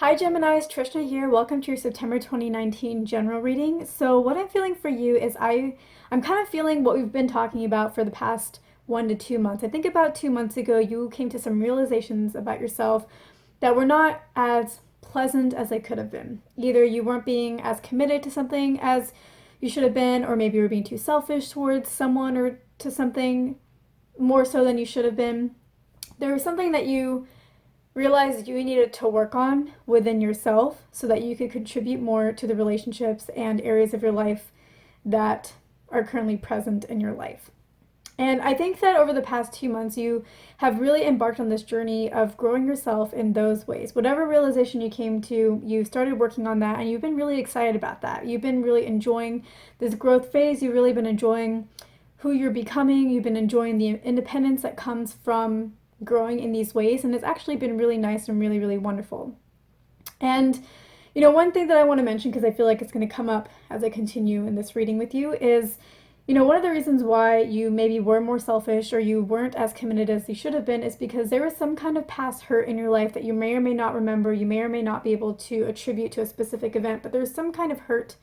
Hi Gemini, it's Trishna here. Welcome to your September 2019 general reading. So what I'm feeling for you is I'm kind of feeling what we've been talking about for the past 1 to 2 months. I think about 2 months ago you came to some realizations about yourself that were not as pleasant as they could have been. Either you weren't being as committed to something as you should have been, or maybe you were being too selfish towards someone or to something more so than you should have been. There was something that you realized you needed to work on within yourself so that you could contribute more to the relationships and areas of your life that are currently present in your life. And I think that over the past 2 months, you have really embarked on this journey of growing yourself in those ways. Whatever realization you came to, you started working on that, and you've been really excited about that. You've been really enjoying this growth phase. You've really been enjoying who you're becoming. You've been enjoying the independence that comes from growing in these ways, and it's actually been really nice and really, really wonderful. And one thing that I want to mention, because I feel like it's going to come up as I continue in this reading with you, is one of the reasons why you maybe were more selfish or you weren't as committed as you should have been is because there was some kind of past hurt in your life that you may or may not remember. You may or may not be able to attribute to a specific event, but there's some kind of hurt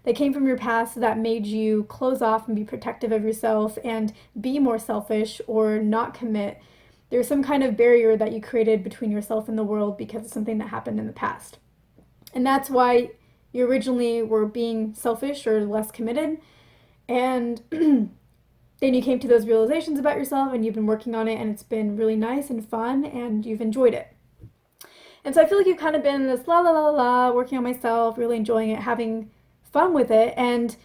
that came from your past that made you close off and be protective of yourself and be more selfish or not commit. There's some kind of barrier that you created between yourself and the world because of something that happened in the past. And that's why you originally were being selfish or less committed. And then you came to those realizations about yourself and you've been working on it, and it's been really nice and fun and you've enjoyed it. And so I feel like you've kind of been in this la la la la, working on myself, really enjoying it, having fun with it. And,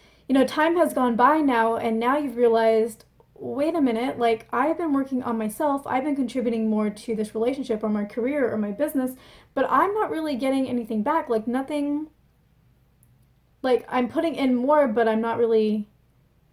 time has gone by now, and now you've realized, wait a minute, like I've been working on myself, I've been contributing more to this relationship or my career or my business, but I'm not really getting anything back. Like nothing, like I'm putting in more, but I'm not really,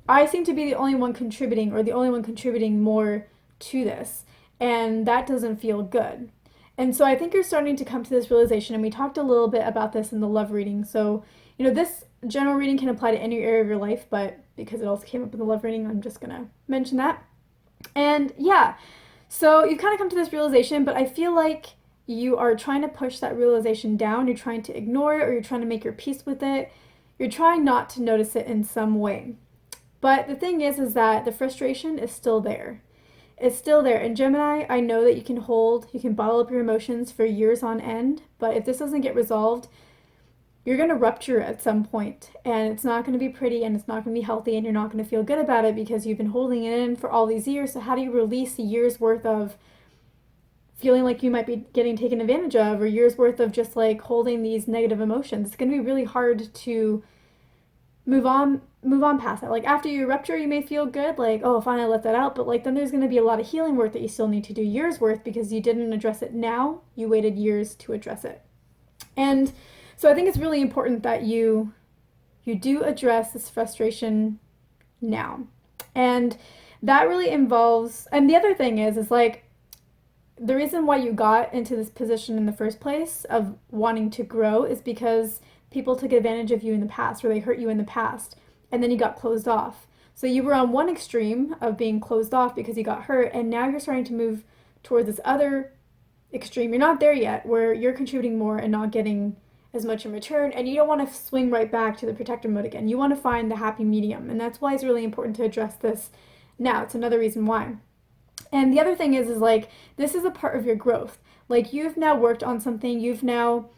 I seem to be the only one contributing or the only one contributing more to this. And that doesn't feel good. And so I think you're starting to come to this realization, and we talked a little bit about this in the love reading. So, this general reading can apply to any area of your life, but because it also came up in the love reading, I'm just going to mention that. And yeah, so you've kind of come to this realization, but I feel like you are trying to push that realization down. You're trying to ignore it, or you're trying to make your peace with it. You're trying not to notice it in some way. But the thing is that the frustration is still there. It's still there. And Gemini, I know that you can bottle up your emotions for years on end, but if this doesn't get resolved, you're going to rupture at some point, and it's not going to be pretty, and it's not going to be healthy, and you're not going to feel good about it because you've been holding it in for all these years. So how do you release a year's worth of feeling like you might be getting taken advantage of, or years worth of just like holding these negative emotions? It's going to be really hard to move on past that. Like after you rupture, you may feel good, like, oh, fine, I let that out, but like then there's going to be a lot of healing work that you still need to do, years worth, because you didn't address it now, you waited years to address it. And so I think it's really important that you do address this frustration now. And that really involves, and the other thing is like, the reason why you got into this position in the first place of wanting to grow is because people took advantage of you in the past, or they hurt you in the past, and then you got closed off. So you were on one extreme of being closed off because you got hurt, and now you're starting to move towards this other extreme. You're not there yet, where you're contributing more and not getting as much in return, and you don't want to swing right back to the protector mode again. You want to find the happy medium, and that's why it's really important to address this now. It's another reason why. And the other thing is like, this is a part of your growth. Like you've now worked on something, you've now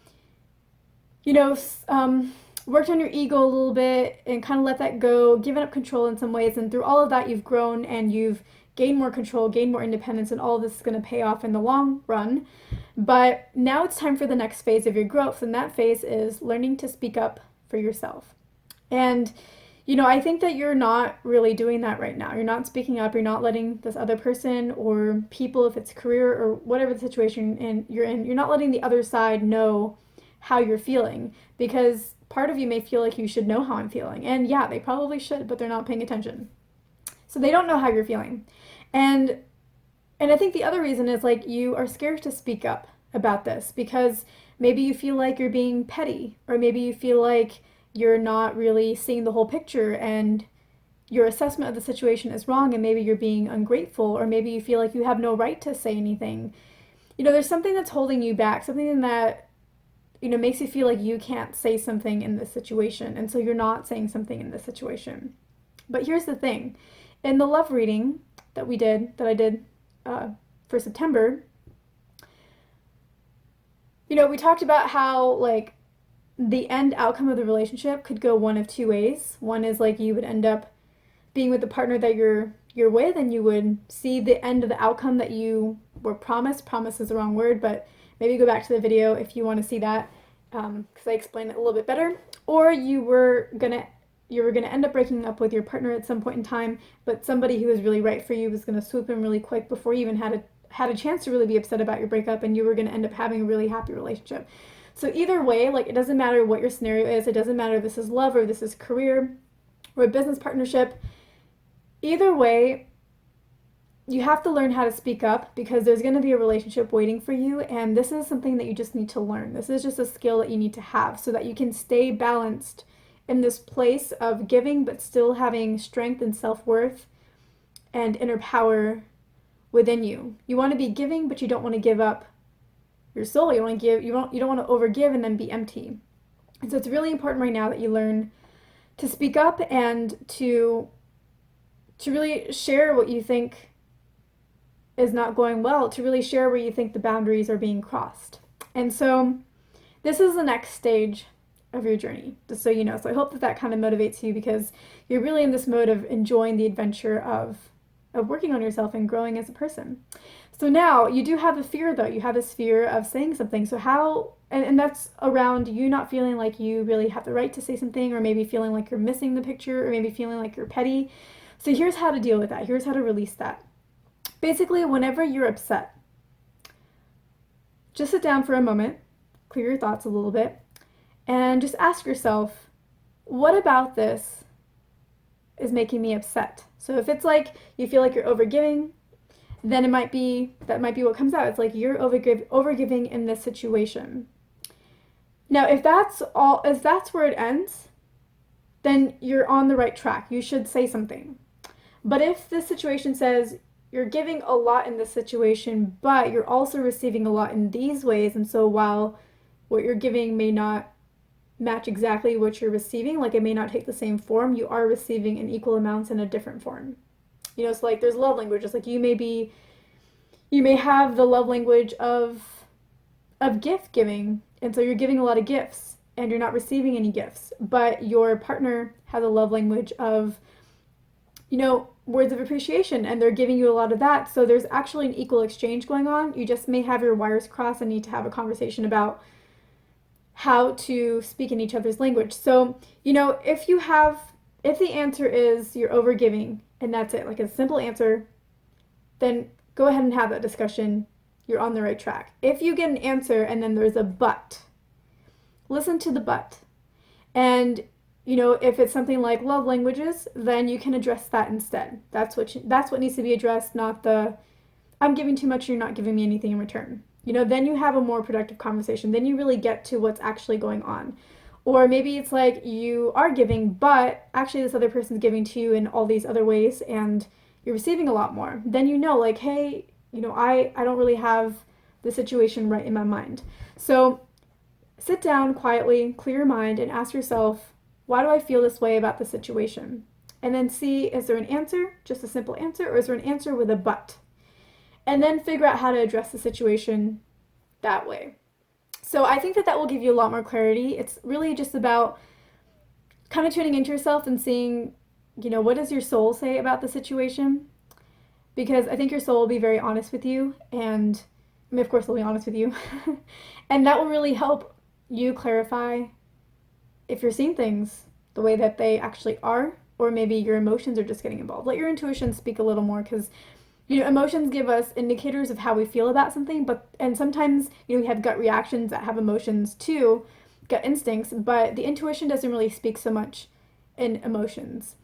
worked on your ego a little bit and kind of let that go, given up control in some ways, and through all of that you've grown and you've gained more control, gained more independence, and all of this is going to pay off in the long run. But now it's time for the next phase of your growth, and that phase is learning to speak up for yourself. And I think that you're not really doing that right now. You're not speaking up. You're not letting this other person or people, if it's career or whatever the situation you're in, you're not letting the other side know how you're feeling, because part of you may feel like you should know how I'm feeling. And yeah, they probably should, but they're not paying attention. So they don't know how you're feeling. And I think the other reason is like you are scared to speak up about this because maybe you feel like you're being petty, or maybe you feel like you're not really seeing the whole picture and your assessment of the situation is wrong, and maybe you're being ungrateful, or maybe you feel like you have no right to say anything. There's something that's holding you back, something that makes you feel like you can't say something in this situation, and so you're not saying something in this situation. But here's the thing. In the love reading that I did for September, we talked about how, like, the end outcome of the relationship could go one of two ways. One is like you would end up being with the partner that you're with, and you would see the end of the outcome that you were promised. Promise is the wrong word, but maybe go back to the video if you want to see that, because I explained it a little bit better. Or you were gonna end up breaking up with your partner at some point in time, but somebody who was really right for you was gonna swoop in really quick before you even had a chance to really be upset about your breakup, and you were gonna end up having a really happy relationship. So either way, like, it doesn't matter what your scenario is. It doesn't matter if this is love or this is career or a business partnership. Either way, you have to learn how to speak up, because there's going to be a relationship waiting for you, and this is something that you just need to learn. This is just a skill that you need to have so that you can stay balanced in this place of giving but still having strength and self-worth and inner power within you. You want to be giving, but you don't want to give up your soul. You want to give, you don't want to overgive and then be empty. And so it's really important right now that you learn to speak up and to really share what you think is not going well, to really share where you think the boundaries are being crossed. And so this is the next stage of your journey, just so you know. So I hope that that kind of motivates you, because you're really in this mode of enjoying the adventure of working on yourself and growing as a person. So now you do have a fear, though. You have this fear of saying something. So how, and that's around you not feeling like you really have the right to say something, or maybe feeling like you're missing the picture, or maybe feeling like you're petty. So here's how to deal with that. Here's how to release that. Basically, whenever you're upset, just sit down for a moment, clear your thoughts a little bit, and just ask yourself, what about this is making me upset? So if it's like you feel like you're overgiving, then that might be what comes out. It's like you're overgiving in this situation. Now, if that's where it ends, then you're on the right track. You should say something. But if this situation says you're giving a lot in this situation, but you're also receiving a lot in these ways, and so while what you're giving may not match exactly what you're receiving, like it may not take the same form, you are receiving in equal amounts in a different form. So like there's love languages. Like you may have the love language of gift giving, and so you're giving a lot of gifts and you're not receiving any gifts, but your partner has a love language of words of appreciation, and they're giving you a lot of that. So there's actually an equal exchange going on. You just may have your wires crossed and need to have a conversation about how to speak in each other's language. So, if the answer is you're overgiving and that's it, like a simple answer, then go ahead and have that discussion. You're on the right track. If you get an answer and then there's a but, listen to the but. And if it's something like love languages, then you can address that instead. That's what needs to be addressed, not the I'm giving too much, you're not giving me anything in return. Then you have a more productive conversation. Then you really get to what's actually going on. Or maybe it's like you are giving, but actually this other person's giving to you in all these other ways, and you're receiving a lot more. Then like, hey, I don't really have the situation right in my mind. So sit down quietly, clear your mind, and ask yourself, why do I feel this way about the situation? And then see, is there an answer, just a simple answer, or is there an answer with a but? And then figure out how to address the situation that way. So I think that will give you a lot more clarity. It's really just about kind of tuning into yourself and seeing, what does your soul say about the situation? Because I think your soul will be very honest with you, and of course they'll be honest with you. And that will really help you clarify if you're seeing things the way that they actually are, or maybe your emotions are just getting involved. Let your intuition speak a little more, because emotions give us indicators of how we feel about something, and sometimes, we have gut reactions that have emotions too, gut instincts, but the intuition doesn't really speak so much in emotions.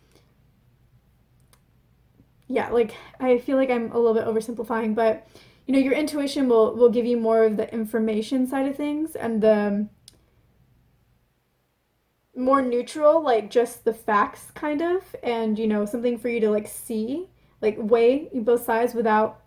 Yeah, like, I feel like I'm a little bit oversimplifying, but, your intuition will give you more of the information side of things, and the more neutral, like just the facts kind of, and, something for you to like see, like weigh both sides without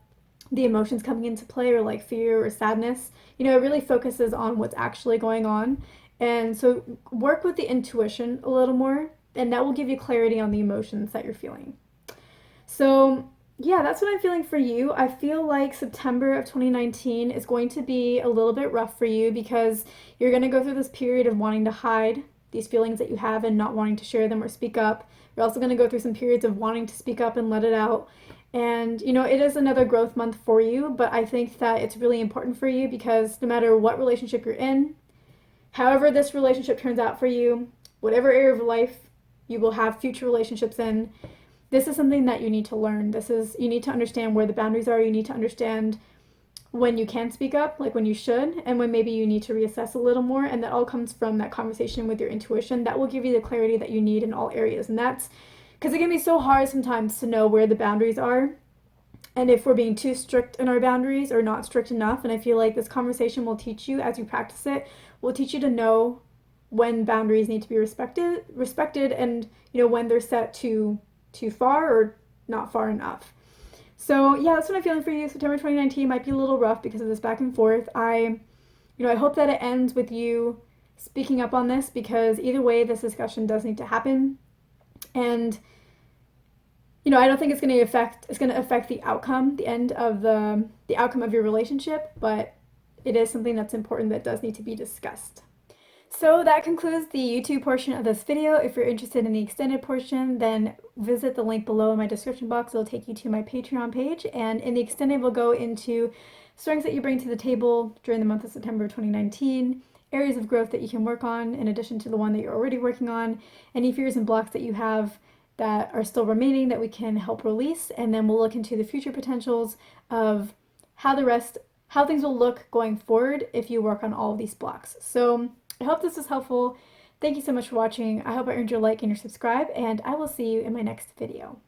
the emotions coming into play, or like fear or sadness. It really focuses on what's actually going on. And so work with the intuition a little more, and that will give you clarity on the emotions that you're feeling. So, yeah, that's what I'm feeling for you. I feel like September of 2019 is going to be a little bit rough for you because you're going to go through this period of wanting to hide these feelings that you have and not wanting to share them or speak up. You're also going to go through some periods of wanting to speak up and let it out. And, it is another growth month for you, but I think that it's really important for you because no matter what relationship you're in, however this relationship turns out for you, whatever area of life you will have future relationships in, this is something that you need to learn. You need to understand where the boundaries are. You need to understand when you can speak up, like when you should, and when maybe you need to reassess a little more. And that all comes from that conversation with your intuition. That will give you the clarity that you need in all areas. And that's because it can be so hard sometimes to know where the boundaries are and if we're being too strict in our boundaries or not strict enough. And I feel like this conversation will teach you, as you practice it, will teach you to know when boundaries need to be respected, and when they're set too far or not far enough. So yeah, that's what I'm feeling for you. September 2019 might be a little rough because of this back and forth. I hope that it ends with you speaking up on this, because either way, this discussion does need to happen. And I don't think it's going to affect the outcome, the end of the outcome of your relationship, but it is something that's important that does need to be discussed. So that concludes the YouTube portion of this video. If you're interested in the extended portion, then visit the link below in my description box. It'll take you to my Patreon page. And in the extended, we'll go into strengths that you bring to the table during the month of September 2019, areas of growth that you can work on in addition to the one that you're already working on, any fears and blocks that you have that are still remaining that we can help release. And then we'll look into the future potentials of how things will look going forward if you work on all of these blocks. So I hope this was helpful. Thank you so much for watching. I hope I earned your like and your subscribe, and I will see you in my next video.